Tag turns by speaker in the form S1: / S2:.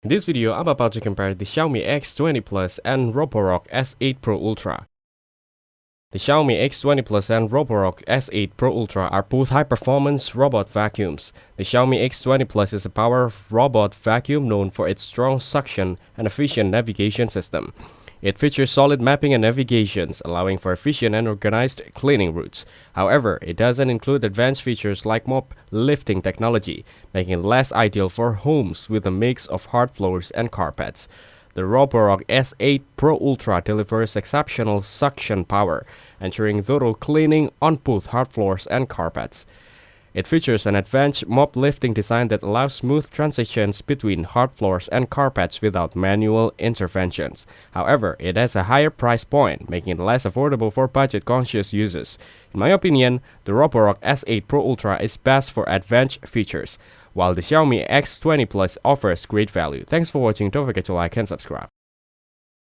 S1: In this video, I'm about to compare the Xiaomi X20 Plus and Roborock S8 Pro Ultra. The Xiaomi X20 Plus and Roborock S8 Pro Ultra are both high-performance robot vacuums. The Xiaomi X20 Plus is a power robot vacuum known for its strong suction and efficient navigation system. It features solid mapping and navigations, allowing for efficient and organized cleaning routes. However, it doesn't include advanced features like mop lifting technology, making it less ideal for homes with a mix of hard floors and carpets. The Roborock S8 Pro Ultra delivers exceptional suction power, ensuring thorough cleaning on both hard floors and carpets. It features an advanced mop lifting design that allows smooth transitions between hard floors and carpets without manual interventions. However, it has a higher price point, making it less affordable for budget-conscious users. In my opinion, the Roborock S8 Pro Ultra is best for advanced features, while the Xiaomi X20 Plus offers great value. Thanks for watching. Don't forget to like and subscribe.